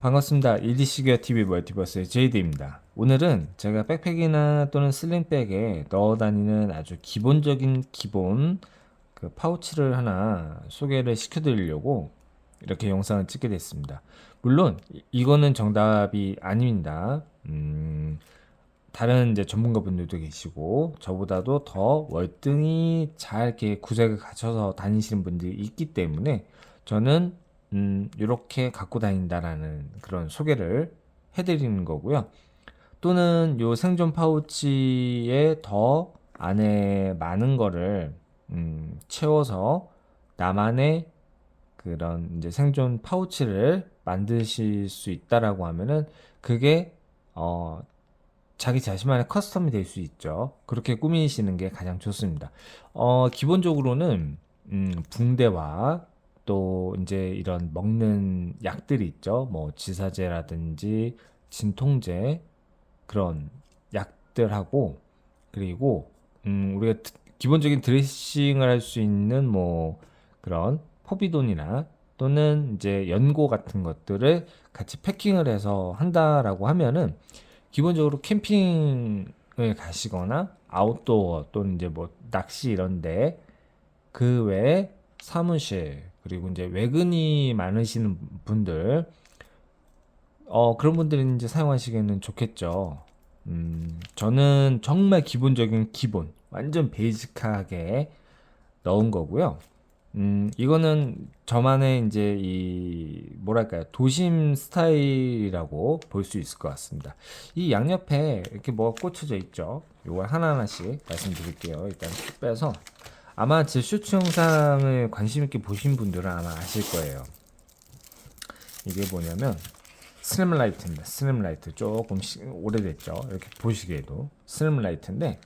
반갑습니다. 일디시기어 TV 멀티버스의 제이드입니다. 오늘은 제가 백팩이나 또는 슬링백에 넣어 다니는 아주 기본적인 기본 그 파우치를 하나 소개를 시켜드리려고 이렇게 영상을 찍게 됐습니다. 물론 이거는 정답이 아닙니다. 다른 이제 전문가분들도 계시고 저보다도 더 월등히 잘 이렇게 구색을 갖춰서 다니시는 분들이 있기 때문에 저는 이렇게 갖고 다닌다라는 그런 소개를 해드리는 거고요. 또는 요 생존 파우치에 더 안에 많은 거를 채워서 나만의 그런 이제 생존 파우치를 만드실 수 있다라고 하면은 그게 자기 자신만의 커스텀이 될 수 있죠. 그렇게 꾸미시는 게 가장 좋습니다. 기본적으로는 붕대와 또 이제 이런 먹는 약들이 있죠. 뭐 지사제라든지 진통제 그런 약들하고 그리고 우리가 기본적인 드레싱을 할 수 있는 뭐 그런 포비돈이나 또는 이제 연고 같은 것들을 같이 패킹을 해서 한다라고 하면은 기본적으로 캠핑을 가시거나 아웃도어 또는 이제 뭐 낚시 이런데 그 외에 사무실 그리고 이제 외근이 많으시는 분들 그런 분들이 이제 사용하시기에는 좋겠죠. 저는 정말 기본적인 기본 완전 베이직하게 넣은 거고요. 이거는 저만의 이제 이 뭐랄까요 도심 스타일이라고 볼 수 있을 것 같습니다. 이 양옆에 이렇게 뭐가 꽂혀져 있죠. 요걸 하나하나씩 말씀드릴게요. 일단 쭉 빼서 아마 제 쇼츠 영상을 관심 있게 보신 분들은 아마 아실 거예요. 이게 뭐냐면 스램라이트입니다. 스램라이트 조금 오래됐죠. 이렇게 보시기에도 스램라이트인데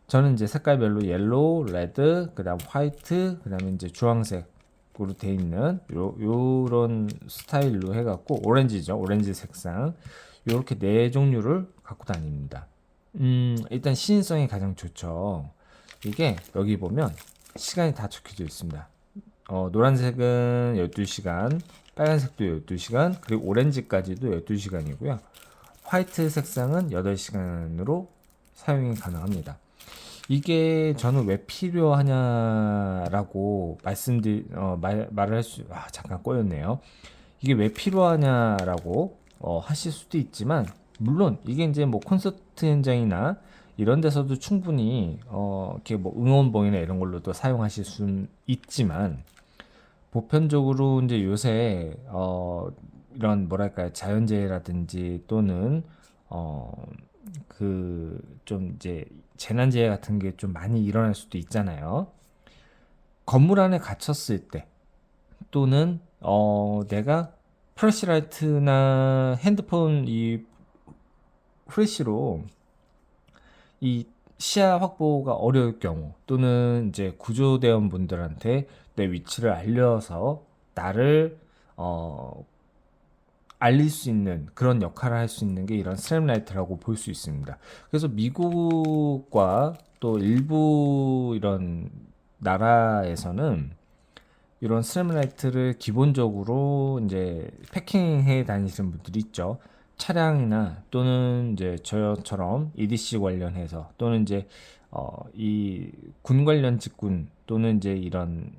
저는 이제 색깔별로 옐로우, 레드, 그다음 화이트, 그다음에 이제 주황색으로 돼 있는 요런 스타일로 해갖고 오렌지죠, 오렌지 색상 요렇게 네 종류를 갖고 다닙니다. 일단 시인성이 가장 좋죠. 이게 여기 보면 시간이 다 적혀져 있습니다. 노란색은 12시간, 빨간색도 12시간, 그리고 오렌지까지도 12시간이고요. 화이트 색상은 8시간으로 사용이 가능합니다. 이게 저는 왜 필요하냐라고 말을 잠깐 꼬였네요. 이게 왜 필요하냐라고 하실 수도 있지만 물론 이게 이제 뭐 콘서트 현장이나 이런 데서도 충분히 이렇게 뭐 응원봉이나 이런 걸로도 사용하실 수는 있지만 보편적으로 이제 요새 이런 뭐랄까요 자연재해라든지 또는 어 그 좀 이제 재난재해 같은 게 좀 많이 일어날 수도 있잖아요. 건물 안에 갇혔을 때 또는 내가 플래시라이트나 핸드폰 이 플래시로 이 시야 확보가 어려울 경우 또는 이제 구조대원 분들한테 내 위치를 알려서 나를 어, 알릴 수 있는 그런 역할을 할 수 있는 게 이런 스트랩라이트라고 볼 수 있습니다. 그래서 미국과 또 일부 이런 나라에서는 이런 스트랩라이트를 기본적으로 이제 패킹해 다니시는 분들이 있죠. 차량이나 또는 이제 저처럼 EDC 관련해서 또는 이제 이 군 관련 직군 또는 이제 이런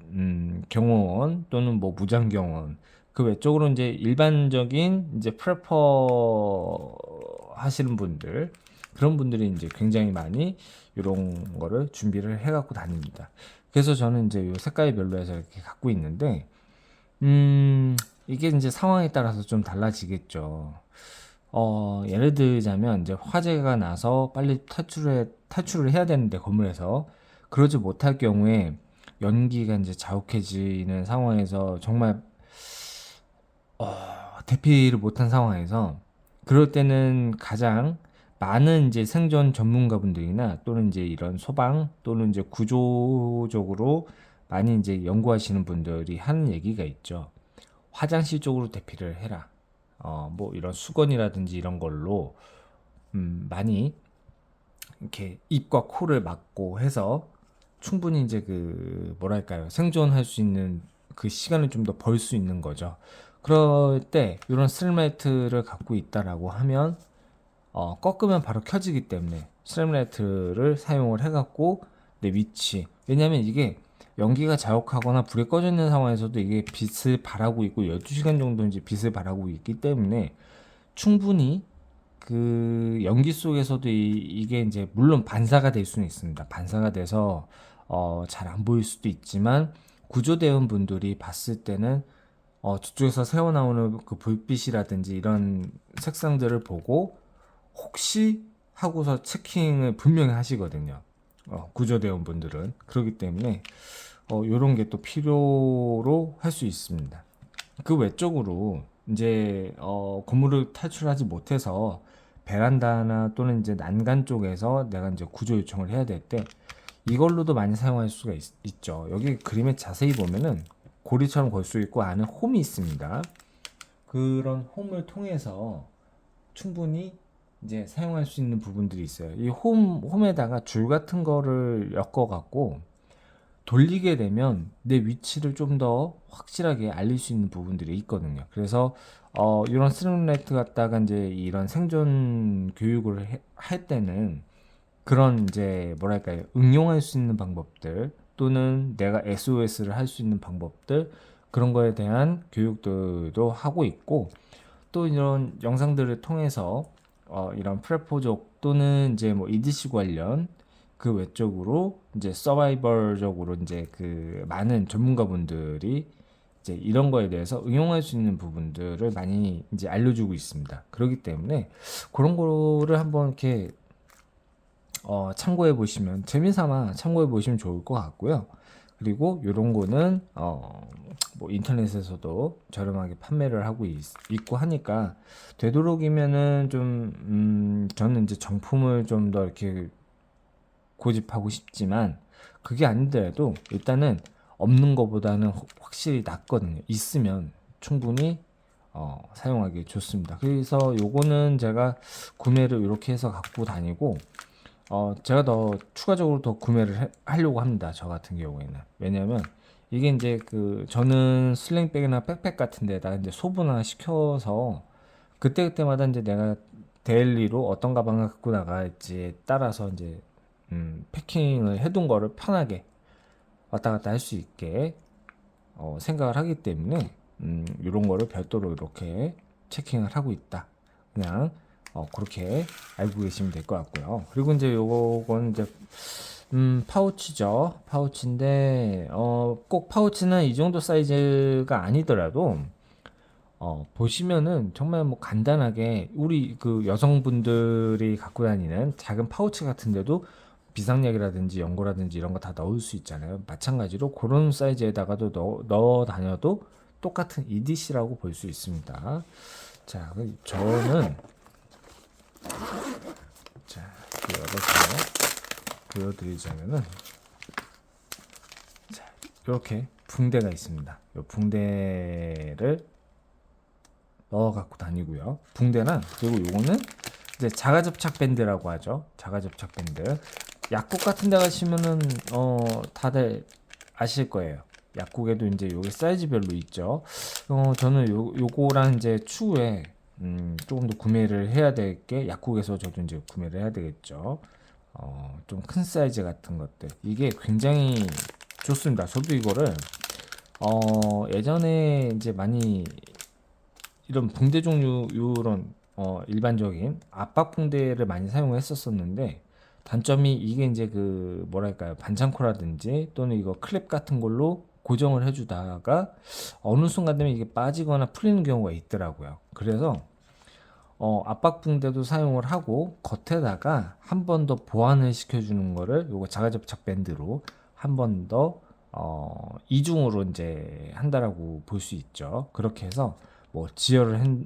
경호원 또는 뭐 무장경호원 그 외적으로 이제 일반적인 이제 프레퍼 하시는 분들 그런 분들이 이제 굉장히 많이 이런 거를 준비를 해 갖고 다닙니다. 그래서 저는 이제 요 색깔별로 해서 이렇게 갖고 있는데 이게 이제 상황에 따라서 좀 달라지겠죠. 예를 들자면 이제 화재가 나서 빨리 탈출을 해야 되는데 건물에서 그러지 못할 경우에 연기가 이제 자욱해지는 상황에서 정말 대피를 못한 상황에서 그럴 때는 가장 많은 이제 생존 전문가분들이나 또는 이제 이런 소방 또는 이제 구조적으로 많이 이제 연구하시는 분들이 하는 얘기가 있죠. 화장실 쪽으로 대피를 해라. 뭐 이런 수건이라든지 이런 걸로 많이 이렇게 입과 코를 막고 해서 충분히 이제 그 뭐랄까요 생존할 수 있는 그 시간을 좀 더 벌 수 있는 거죠. 그럴 때 이런 스트립라이트를 갖고 있다라고 하면 꺾으면 바로 켜지기 때문에 스트립라이트를 사용을 해갖고 내 위치, 왜냐면 이게 연기가 자욱하거나 불이 꺼져 있는 상황에서도 이게 빛을 발하고 있고 12시간 정도 이제 빛을 발하고 있기 때문에 충분히 그 연기 속에서도 이게 이제 물론 반사가 될 수는 있습니다. 반사가 돼서 잘 안 보일 수도 있지만 구조대원 분들이 봤을 때는 저쪽에서 새어나오는 그 불빛이라든지 이런 색상들을 보고 혹시 하고서 체킹을 분명히 하시거든요. 구조대원 분들은 그렇기 때문에 요런 게 또 필요로 할 수 있습니다. 그 외적으로 이제 건물을 탈출하지 못해서 베란다나 또는 이제 난간 쪽에서 내가 이제 구조 요청을 해야 될 때 이걸로도 많이 사용할 수가 있죠. 여기 그림에 자세히 보면은 고리처럼 걸 수 있고 안에 홈이 있습니다. 그런 홈을 통해서 충분히 이제 사용할 수 있는 부분들이 있어요. 이 홈에다가 줄 같은 거를 엮어 갖고 돌리게 되면 내 위치를 좀 더 확실하게 알릴 수 있는 부분들이 있거든요. 그래서 이런 스트림라이트 갖다가 이제 이런 생존 교육을 할 때는 그런 이제 뭐랄까요, 응용할 수 있는 방법들 또는 내가 SOS를 할 수 있는 방법들, 그런 거에 대한 교육들도 하고 있고, 또 이런 영상들을 통해서 이런 프레포족 또는 이제 뭐 EDC 관련 그 외적으로 이제 서바이벌적으로 이제 그 많은 전문가분들이 이제 이런 거에 대해서 응용할 수 있는 부분들을 많이 이제 알려주고 있습니다. 그렇기 때문에 그런 거를 한번 이렇게 참고해 보시면, 재미삼아 참고해 보시면 좋을 것 같고요. 그리고 이런 거는 뭐 인터넷에서도 저렴하게 판매를 하고 있고 하니까 되도록이면은 좀 저는 이제 정품을 좀 더 이렇게 고집하고 싶지만 그게 아니더라도 일단은 없는 것보다는 확실히 낫거든요. 있으면 충분히 사용하기 좋습니다. 그래서 요거는 제가 구매를 이렇게 해서 갖고 다니고 제가 더 추가적으로 더 구매를 하려고 합니다. 저 같은 경우에는. 왜냐면 이게 이제 그 저는 슬링백이나 백팩 같은 데다가 이제 소분화 시켜서 그때그때마다 이제 내가 데일리로 어떤 가방을 갖고 나갈지에 따라서 이제 패킹을 해둔 거를 편하게 왔다 갔다 할 수 있게 생각을 하기 때문에 이런 거를 별도로 이렇게 체킹을 하고 있다. 그냥 그렇게 알고 계시면 될 것 같고요. 그리고 이제 요건 이제 파우치죠. 파우치인데 꼭 파우치는 이 정도 사이즈가 아니더라도 보시면은 정말 뭐 간단하게 우리 그 여성분들이 갖고 다니는 작은 파우치 같은데도 비상약이라든지 연고라든지 이런 거 다 넣을 수 있잖아요. 마찬가지로 그런 사이즈에다가도 넣어 다녀도 똑같은 EDC라고 볼 수 있습니다. 자, 저는 자, 열어서 보여드리자면은 자, 이렇게 붕대가 있습니다. 이 붕대를 넣어 갖고 다니고요. 붕대랑 그리고 요거는 이제 자가접착 밴드라고 하죠. 자가접착 밴드. 약국 같은 데 가시면은 다들 아실 거예요. 약국에도 이제 요게 사이즈별로 있죠. 저는 요거랑 이제 추후에 조금 더 구매를 해야 될 게, 약국에서 저도 이제 구매를 해야 되겠죠. 좀 큰 사이즈 같은 것들. 이게 굉장히 좋습니다. 저도 이거를 예전에 이제 많이 이런 붕대 종류, 이런 일반적인 압박 붕대를 많이 사용했었었는데, 단점이 이게 이제 그 뭐랄까요, 반창고라든지 또는 이거 클립 같은 걸로 고정을 해주다가 어느 순간 되면 이게 빠지거나 풀리는 경우가 있더라고요. 그래서 압박 붕대도 사용을 하고 겉에다가 한 번 더 보완을 시켜주는 거를 요거 자가접착 밴드로 한 번 더 이중으로 이제 한다라고 볼 수 있죠. 그렇게 해서 뭐 지혈을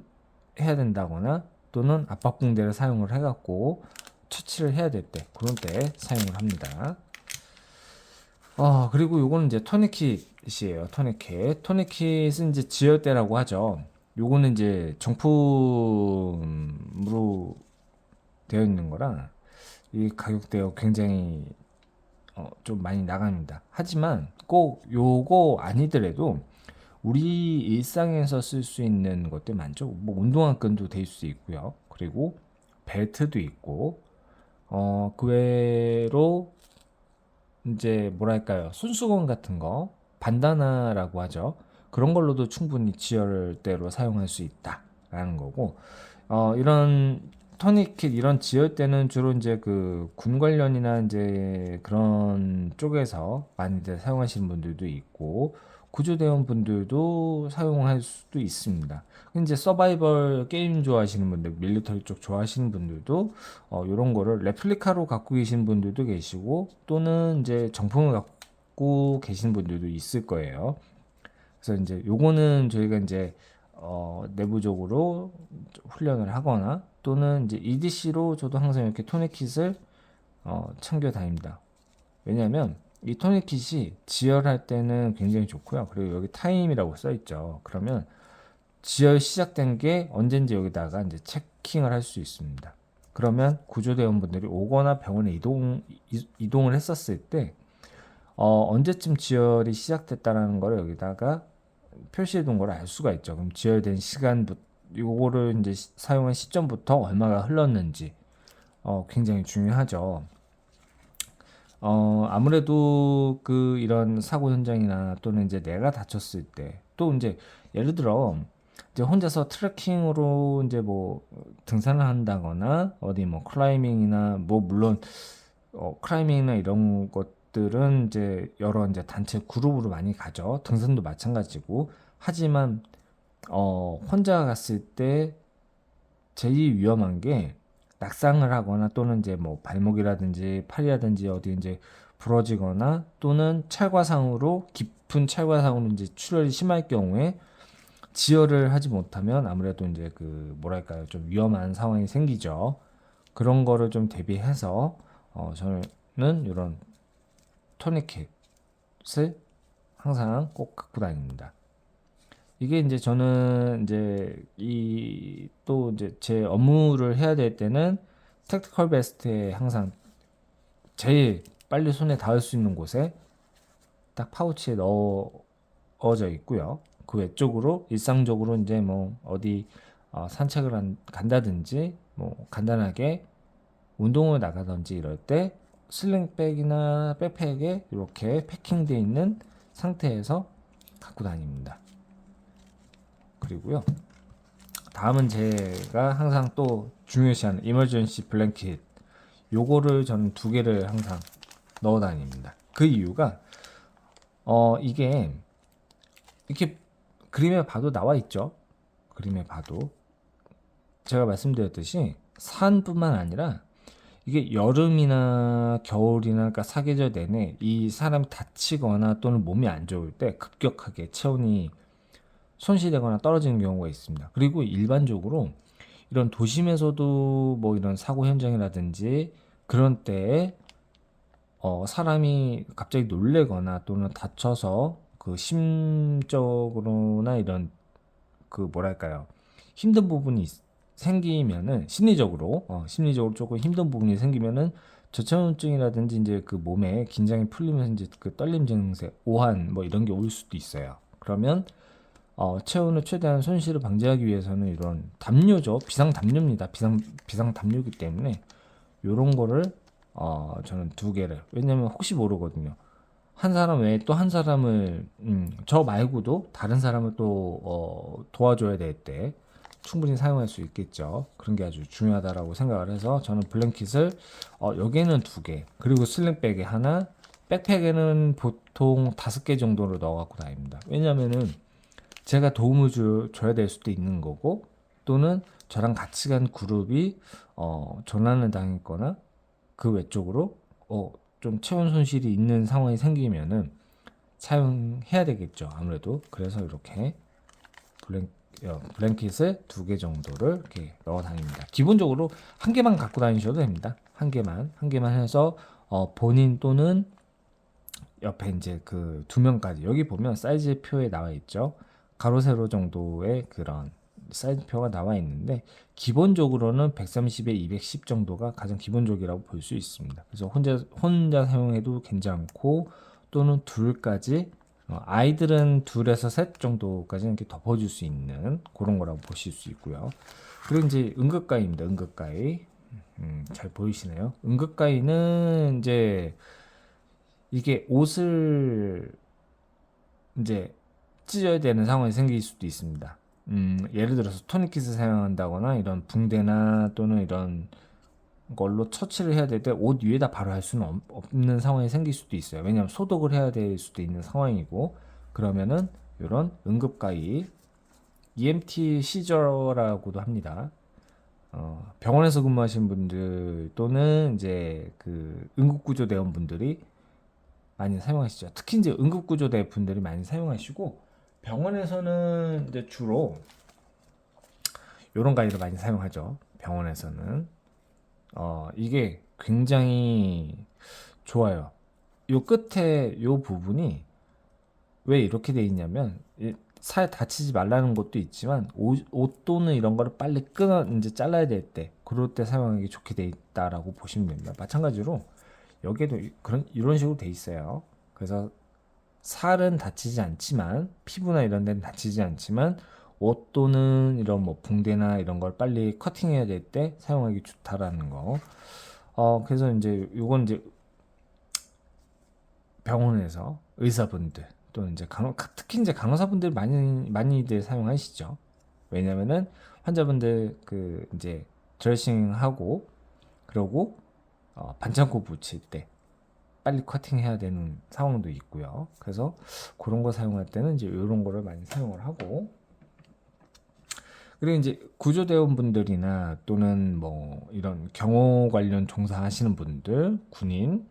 해야 된다거나 또는 압박 붕대를 사용을 해갖고 처치를 해야 될 때, 그런 때 사용을 합니다. 그리고 요거는 이제 토니킷이에요. 토니킷은 이제 지혈대라고 하죠. 요거는 이제 정품으로 되어 있는 거라 이 가격대가 굉장히 좀 많이 나갑니다. 하지만 꼭 요거 아니더라도 우리 일상에서 쓸 수 있는 것들 많죠. 뭐 운동화끈도 될 수 있고요. 그리고 벨트도 있고, 그 외로 이제 뭐랄까요, 손수건 같은 거, 반다나라고 하죠. 그런 걸로도 충분히 지혈대로 사용할 수 있다라는 거고, 이런 토니킷 이런 지혈대는 주로 이제 그 군 관련이나 이제 그런 쪽에서 많이들 사용하시는 분들도 있고, 구조대원 분들도 사용할 수도 있습니다. 이제 서바이벌 게임 좋아하시는 분들, 밀리터리 쪽 좋아하시는 분들도 이런 거를 레플리카로 갖고 계신 분들도 계시고, 또는 이제 정품을 갖고 계신 분들도 있을 거예요. 그래서 이제 요거는 저희가 이제 내부적으로 훈련을 하거나, 또는 이제 EDC로 저도 항상 이렇게 토닉킷을 챙겨 다닙니다. 왜냐면 이 토닉킷이 지혈할 때는 굉장히 좋고요. 그리고 여기 타임이라고 써 있죠. 그러면 지혈 시작된 게 언젠지 여기다가 이제 체킹을 할 수 있습니다. 그러면 구조대원분들이 오거나 병원에 이동을 했었을 때 언제쯤 지혈이 시작됐다라는 걸 여기다가 표시해 둔 걸 알 수가 있죠. 그럼 지혈된 시간부터 요거를 이제 사용한 시점부터 얼마가 흘렀는지 굉장히 중요하죠. 아무래도 그 이런 사고 현장이나 또는 이제 내가 다쳤을 때, 또 이제 예를 들어 이제 혼자서 트레킹으로 이제 뭐 등산을 한다거나, 어디 뭐 클라이밍이나 뭐 물론 클라이밍이나 이런 것들은 이제 여러 이제 단체 그룹으로 많이 가죠. 등산도 마찬가지고. 하지만 혼자 갔을 때 제일 위험한 게 낙상을 하거나, 또는 이제 뭐 발목이라든지 팔이라든지 어디 이제 부러지거나, 또는 찰과상으로 깊은 찰과상으로 이제 출혈이 심할 경우에 지혈을 하지 못하면 아무래도 이제 그 뭐랄까요, 좀 위험한 상황이 생기죠. 그런 거를 좀 대비해서 저는 이런 토니켓을 항상 꼭 갖고 다닙니다. 이게 이제 저는 이제 이 또 이제 제 업무를 해야 될 때는 택티컬 베스트에 항상 제일 빨리 손에 닿을 수 있는 곳에 딱 파우치에 넣어져 있고요. 그 외쪽으로 일상적으로 이제 뭐 어디 산책을 간다든지, 뭐 간단하게 운동을 나가든지 이럴 때 슬링백이나 백팩에 이렇게 패킹되어 있는 상태에서 갖고 다닙니다. 그리고요, 다음은 제가 항상 또 중요시하는 이머전시 블랭킷, 요거를 저는 두 개를 항상 넣어 다닙니다. 그 이유가 이게 이렇게 그림에 봐도 나와 있죠. 그림에 봐도 제가 말씀드렸듯이 산뿐만 아니라 이게 여름이나 겨울이나, 그러니까 사계절 내내 이 사람이 다치거나 또는 몸이 안 좋을 때 급격하게 체온이 손실되거나 떨어지는 경우가 있습니다. 그리고 일반적으로 이런 도심에서도 뭐 이런 사고 현장이라든지 그런 때에 사람이 갑자기 놀래거나 또는 다쳐서 그 심적으로나 이런 그 뭐랄까요, 힘든 부분이 생기면은 심리적으로 조금 힘든 부분이 생기면은 저체온증이라든지 이제 그 몸에 긴장이 풀리면서 이제 그 떨림 증세, 오한 뭐 이런 게 올 수도 있어요. 그러면 체온을 최대한 손실을 방지하기 위해서는 이런 담요죠. 비상 담요입니다. 비상 담요기 때문에 요런 거를 저는 두 개를, 왜냐면 혹시 모르거든요. 한 사람 외에 또 한 사람을 저 말고도 다른 사람을 또 도와줘야 될 때 충분히 사용할 수 있겠죠. 그런 게 아주 중요하다라고 생각을 해서 저는 블랭킷을 여기에는 두 개, 그리고 슬링백에 하나, 백팩에는 보통 5개 정도로 넣어 갖고 다닙니다. 왜냐면은 제가 도움을 줘야 될 수도 있는 거고, 또는 저랑 같이 간 그룹이 전환을 당했거나 그 외쪽으로 좀 체온 손실이 있는 상황이 생기면은 사용해야 되겠죠. 아무래도. 그래서 이렇게 블랭킷을 두 개 정도를 이렇게 넣어 다닙니다. 기본적으로 한 개만 갖고 다니셔도 됩니다. 한 개만 해서 본인 또는 옆에 이제 그 두 명까지, 여기 보면 사이즈 표에 나와 있죠. 가로 세로 정도의 그런 사이즈표가 나와 있는데, 기본적으로는 130에 210 정도가 가장 기본적이라고 볼 수 있습니다. 그래서 혼자 사용해도 괜찮고, 또는 둘까지 아이들은 둘에서 셋 정도까지는 이렇게 덮어줄 수 있는 그런 거라고 보실 수 있고요. 그리고 이제 응급가위입니다. 응급가위. 잘 보이시나요? 응급가위는 이제 이게 옷을 이제 찢어야 되는 상황이 생길 수도 있습니다. 예를 들어서 토니킷을 사용한다거나 이런 붕대나 또는 이런 걸로 처치를 해야 될 때 옷 위에다 바로 할 수는 없는 상황이 생길 수도 있어요. 왜냐하면 소독을 해야 될 수도 있는 상황이고, 그러면은 이런 응급가위, EMT 시저라고도 합니다. 병원에서 근무하시는 분들 또는 이제 그 응급구조대원분들이 많이 사용하시죠. 특히 이제 응급구조대 분들이 많이 사용하시고, 병원에서는 이제 주로 이런 가위를 많이 사용하죠. 병원에서는 이게 굉장히 좋아요. 요 끝에 요 부분이 왜 이렇게 돼 있냐면 살 다치지 말라는 것도 있지만 옷 또는 이런 거를 빨리 끊어 이제 잘라야 될 때 그럴 때 사용하기 좋게 돼 있다라고 보시면 됩니다. 마찬가지로 여기에도 그런 이런 식으로 돼 있어요. 그래서 살은 다치지 않지만 피부나 이런 데는 다치지 않지만 옷 또는 이런 뭐 붕대나 이런 걸 빨리 커팅해야 될 때 사용하기 좋다라는 거. 그래서 이제 요건 이제 병원에서 의사분들 또는 이제 특히 이제 간호사분들 많이들 사용하시죠. 왜냐면은 환자분들 그 이제 드레싱하고 그러고 반창고 붙일 때 빨리 커팅해야 되는 상황도 있고요. 그래서 그런 거 사용할 때는 이제 이런 거를 많이 사용을 하고, 그리고 이제 구조대원분들이나 또는 뭐 이런 경호 관련 종사하시는 분들, 군인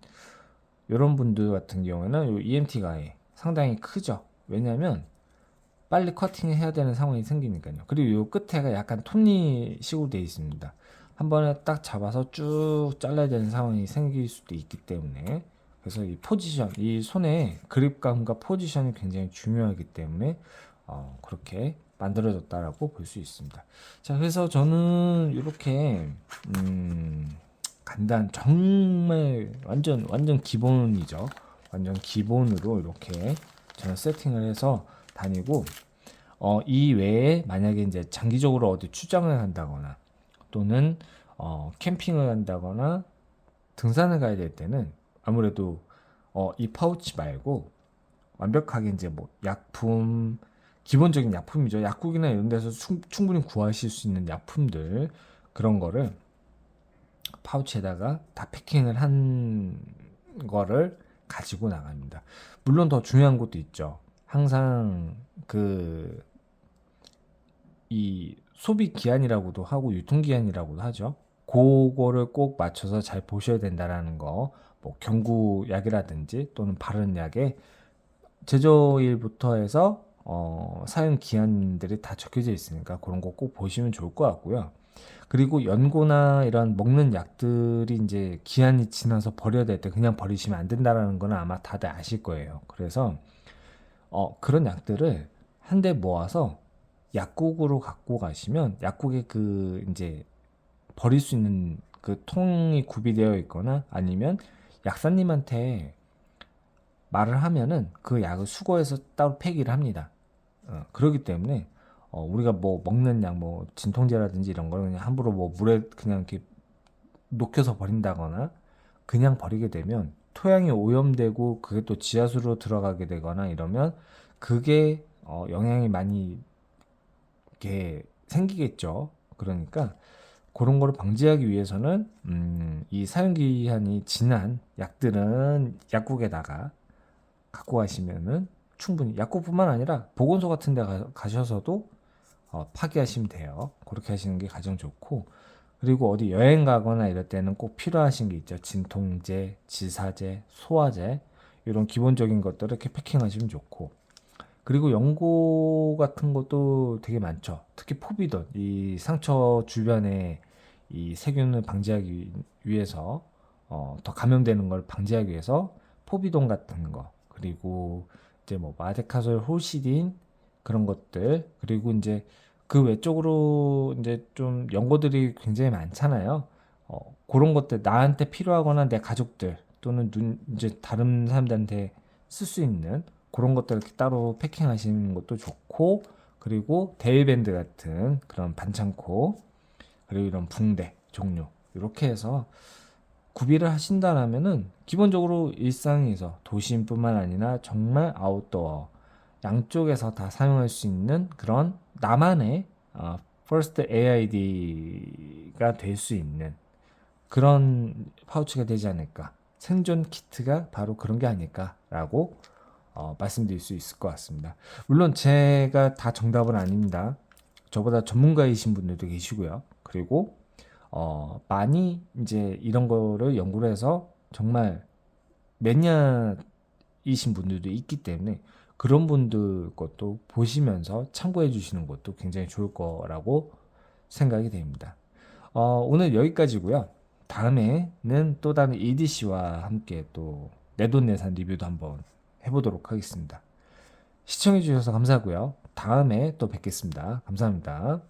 이런 분들 같은 경우에는 이 EMT가 상당히 크죠. 왜냐하면 빨리 커팅해야 되는 상황이 생기니까요. 그리고 이 끝에가 약간 톱니식으로 되어 있습니다. 한 번에 딱 잡아서 쭉 잘라야 되는 상황이 생길 수도 있기 때문에, 그래서 이 포지션, 이 손의 그립감과 포지션이 굉장히 중요하기 때문에 그렇게 만들어졌다라고 볼 수 있습니다. 자, 그래서 저는 이렇게 정말 완전 기본이죠. 완전 기본으로 이렇게 저는 세팅을 해서 다니고, 이 외에 만약에 이제 장기적으로 어디 출장을 간다거나 또는 캠핑을 간다거나 등산을 가야 될 때는 아무래도 이 파우치 말고 완벽하게 이제 뭐 약품, 기본적인 약품이죠. 약국이나 이런 데서 충분히 구하실 수 있는 약품들, 그런 거를 파우치에다가 다 패킹을 한 거를 가지고 나갑니다. 물론 더 중요한 것도 있죠. 항상 그 이 소비 기한이라고도 하고 유통 기한이라고도 하죠. 그거를 꼭 맞춰서 잘 보셔야 된다라는 거. 뭐 경구약이라든지 또는 바른 약에 제조일부터 해서 사용 기한들이 다 적혀져 있으니까 그런 거 꼭 보시면 좋을 것 같고요. 그리고 연고나 이런 먹는 약들이 이제 기한이 지나서 버려야 될 때 그냥 버리시면 안 된다라는 거는 아마 다들 아실 거예요. 그래서 그런 약들을 한 대 모아서 약국으로 갖고 가시면 약국에 그 이제 버릴 수 있는 그 통이 구비되어 있거나 아니면 약사님한테 말을 하면은 그 약을 수거해서 따로 폐기를 합니다. 그렇기 때문에 우리가 뭐 먹는 약, 뭐 진통제라든지 이런 거를 그냥 함부로 뭐 물에 그냥 이렇게 녹여서 버린다거나 그냥 버리게 되면 토양이 오염되고 그게 또 지하수로 들어가게 되거나 이러면 그게 영향이 많이 이렇게 생기겠죠. 그러니까 그런 거를 방지하기 위해서는 이 사용기한이 지난 약들은 약국에다가 갖고 가시면은 충분히, 약국뿐만 아니라 보건소 같은 데 가셔서도 파기하시면 돼요. 그렇게 하시는 게 가장 좋고, 그리고 어디 여행 가거나 이럴 때는 꼭 필요하신 게 있죠. 진통제, 지사제, 소화제, 이런 기본적인 것들을 이렇게 패킹하시면 좋고, 그리고 연고 같은 것도 되게 많죠. 특히 포비돈, 이 상처 주변에 이 세균을 방지하기 위해서 더 감염되는 걸 방지하기 위해서 포비돈 같은 거, 그리고 이제 뭐 마데카솔, 홀시딘 그런 것들, 그리고 이제 그 외적으로 이제 좀 연고들이 굉장히 많잖아요. 그런 것들 나한테 필요하거나 내 가족들 또는 이제 다른 사람들한테 쓸 수 있는 그런 것들 이렇게 따로 패킹하시는 것도 좋고, 그리고 데일밴드 같은 그런 반창고, 그리고 이런 붕대 종류 이렇게 해서 구비를 하신다라면은 기본적으로 일상에서 도심뿐만 아니라 정말 아웃도어 양쪽에서 다 사용할 수 있는 그런 나만의 First AID가 될 수 있는 그런 파우치가 되지 않을까. 생존 키트가 바로 그런 게 아닐까라고 말씀드릴 수 있을 것 같습니다. 물론 제가 다 정답은 아닙니다. 저보다 전문가이신 분들도 계시고요. 그리고 많이 이제 이런 거를 연구를 해서 정말 매니아이신 분들도 있기 때문에 그런 분들 것도 보시면서 참고해 주시는 것도 굉장히 좋을 거라고 생각이 됩니다. 오늘 여기까지고요. 다음에는 또 다른 EDC와 함께 또 내돈내산 리뷰도 한번 해보도록 하겠습니다. 시청해 주셔서 감사하고요. 다음에 또 뵙겠습니다. 감사합니다.